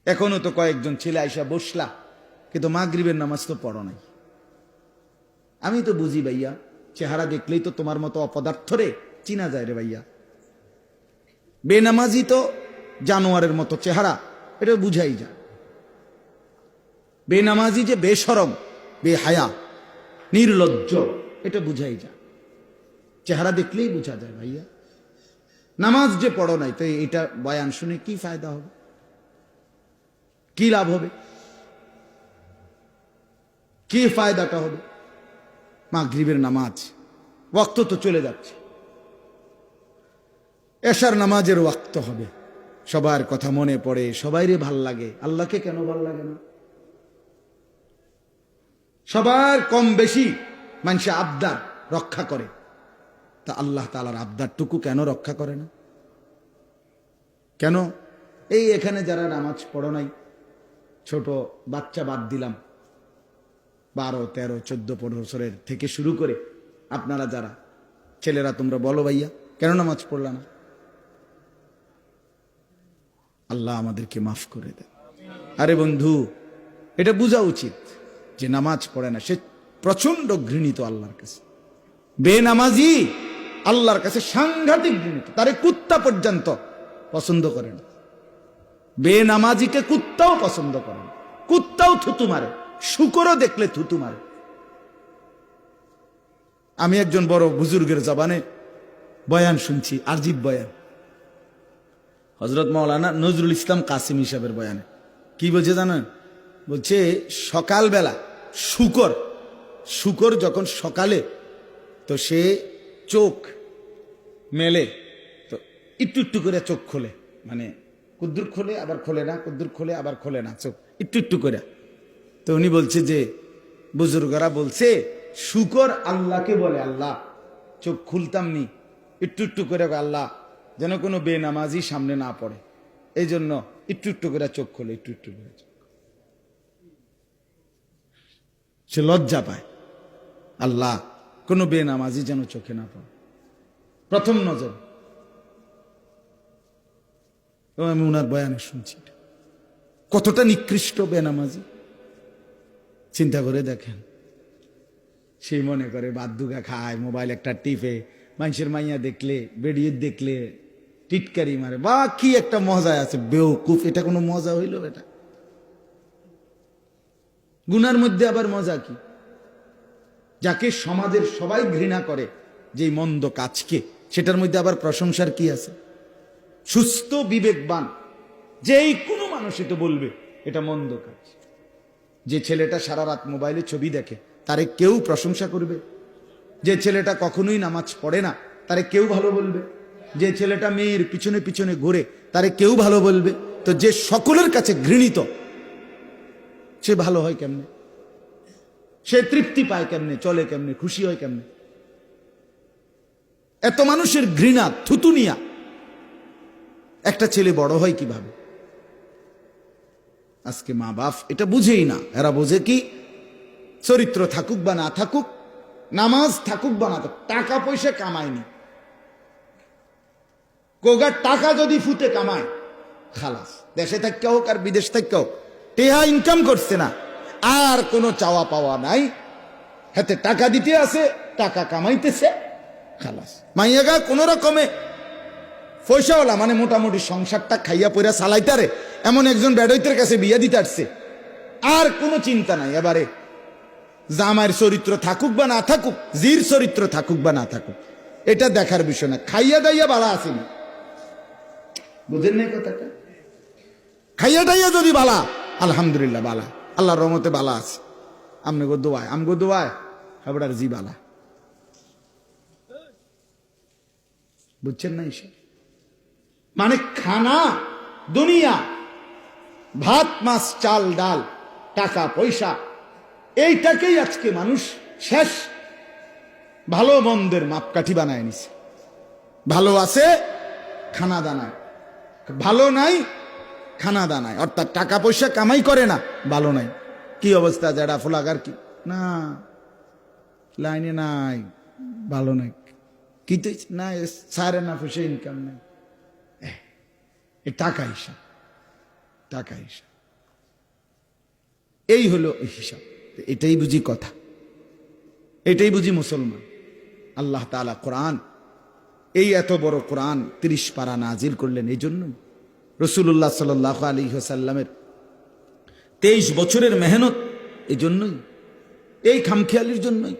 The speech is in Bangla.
এখনো তো কয়েকজন ছেলে আইসা বসলা, কিন্তু মাগরিবের নামাজ তো পড়ো নাই। আমি তো বুঝি ভাইয়া, চেহারা দেখলেই তো তোমার মতো অপদার্থ রে চিনা যায় রে ভাইয়া। বেনামাজি তো জানোয়ারের মতো চেহারা, এটা বুঝাই যায়। বেনামাজি যে বেশরম, বেহায়া, নির্লজ্জ, এটা বুঝাই যায়। চেহারা দেখলেই বুঝা যায় ভাইয়া। নামাজ যে পড়ো নাই, তো এটা বয়ান শুনে কি ফায়দা হবে, কি লাভ হবে, কি ফায়দাটা হবে? মাগরিবের নামাজ ওয়াক্ত তো চলে যাচ্ছে, এশার নামাজের ওয়াক্ত হবে, সবার কথা মনে পড়ে, সবাইরে ভাল লাগে। আল্লাহকে কেন ভাল লাগে না? সবার কম বেশি মানুষে আবদার রক্ষা করে, তা আল্লাহ তাআলার আবদারটুকু কেন রক্ষা করে না? কেন? এই এখানে যারা নামাজ পড়ো নাই, ছোট বাচ্চা বাদ দিলাম, 12, 13, 14, 15 বছরের থেকে শুরু করে আপনারা যারা ছেলেরা, তোমরা বলো ভাইয়া কেন নামাজ পড়লা না? আল্লাহ আমাদেরকে মাফ করে দেয়। আরে বন্ধু, এটা বোঝা উচিত যে নামাজ পড়ে না সে প্রচন্ড ঘৃণিত আল্লাহর কাছে। বেনামাজি আল্লাহর কাছে সাংঘাতিক ঘৃণিত, তারে কুত্তা পর্যন্ত পছন্দ করে না। বেনামাজিকে কুত্তাও পছন্দ করে না, কুত্তাও থুতু মারে, শুকরও দেখলে থুতু মারে। আমি একজন বড় বুজুর্গের জবানে বয়ান শুনছি, আরজিব বয়ান, হযরত মাওলানা নজরুল ইসলাম কাসিমি সাহেবের বয়ানে। কি বলছে জানেন? বলছে সকালবেলা শুকর যখন সকালে, তো সে চোখ মেলে, তো একটু একটু করে চোখ খোলে, মানে কুদ্দুর খোলে আবার খোলে না, কুদ্দুর খোলে আবার খোলে না, চোখ একটু একটু করে। তো উনি বলছে যে বুজুর্গরা বলছে শুকর আল্লাহকে বলে, আল্লাহ চোখ খুলতাম নি, একটু একটু করে আল্লাহ যেন কোনো বেনামাজি সামনে না পড়ে, এই জন্য একটু একটু করে চোখ খোলে, একটু একটু করে। সে লজ্জা পায়, আল্লাহ কোনো বেনামাজি যেন চোখে না পড়ে প্রথম নজর। আমি উনার বয়ানে শুনছি, কতটা নিকৃষ্ট বেনামাজি চিন্তা করে দেখেন। সে মনে করে বাদুগা খায়, মোবাইল একটা টিপে, মানুষের মাইয়া দেখলে, বেডিয়ে দেখলে টিটকারি মারে, বা কি একটা মজা আছে। বেওকুফ, এটা কোনো মজা হইল? এটা গুনার মধ্যে আবার মজা কি? যাকে সমাজের সবাই ঘৃণা করে, যে মন্দ কাজকে, সেটার মধ্যে আবার প্রশংসার কি আছে? সুস্থ বিবেকবান যেই কোনো মানুষই তো বলবে এটা মন্দ কাজ। যে ছেলেটা সারা রাত মোবাইলে ছবি দেখে, তারে কেউ প্রশংসা করবে? যে ছেলেটা কখনোই নামাজ পড়ে না, তারে কেউ ভালো বলবে? যে ছেলেটা মেয়ের পিছনে পিছনে ঘুরে, তারে কেউ ভালো বলবে? তো যে সকলের কাছে ঘৃণিত, সে ভালো হয় কেমনে? সে তৃপ্তি পায় কেমনে? চলে কেমনে? খুশি হয় কেমনে? এত মানুষের ঘৃণা, থুতুনিয়া একটা ছেলে বড় হয় কিভাবে? আজকে মা বাপ এটা বুঝেই না। এরা বোঝে কি, চরিত্র থাকুক বা না থাকুক, নামাজ থাকুক বা না থাকুক, টাকা পয়সা কামায়নি, কোগার টাকা যদি ফুটে কামায় খালাস, দেশে থাকতে হোক আর বিদেশ থাকতে হোক, টেহা ইনকাম করছে না, আর কোনো চাওয়া পাওয়া নাই, হাতে টাকা দিতে আছে, টাকা কামাইতেছে, খালাস। মাইয়াগা কোন রকমে পয়সাওয়ালা, মানে মোটামুটি সংসারটা খাইয়া পয়রা চালাইতারে এমন একজন বেডইতের কাছে বিয়া দিতে আসছে, আর কোনো চিন্তা নাই। এবারে জামাইয়ের চরিত্র থাকুক বা না থাকুক, জির চরিত্র থাকুক বা না থাকুক, এটা দেখার বিষয় না। খাইয়া দাইয়া বালা আসেনি, বুঝেন নাই কথাটা? খাইয়া দাইয়া যদি বালা, আলহামদুলিল্লাহ বালা, আল্লাহর রহমতে বালা আছে। আমগো দোয়ায় হাবড়ার জি বালা, বুঝছেন না? এসে মানে খানা, দুনিয়া, ভাত মাছ চাল ডাল, টাকা পয়সা, এইটাকেই আজকে মানুষ শেষ ভালো মন্দের মাপকাঠি বানায় নিছে। ভালো আছে খানা দানায়, ভালো নাই খানা দানায়, অর্থাৎ টাকা পয়সা কামাই করে না, ভালো নাই। কি অবস্থা? যারা ফোলাগার কি না, লাইনে নাই, ভালো নাই, কি না, সারে না পয়সা ইনকাম নাই, টাকা হিসাব, টাকা হিসাব। এই হলো হিসাব। এটাই বুঝি কথা, এটাই বুঝি মুসলমান। আল্লাহ তাআলা কোরআন, এই এত বড় কোরআন 30 পারা নাজিল করলেন এই জন্যই। রাসূলুল্লাহ সাল্লাল্লাহু আলাইহি ওয়াসাল্লামের 23 বছরের মেহনত এই জন্যই, এই খামখেয়ালির জন্যই।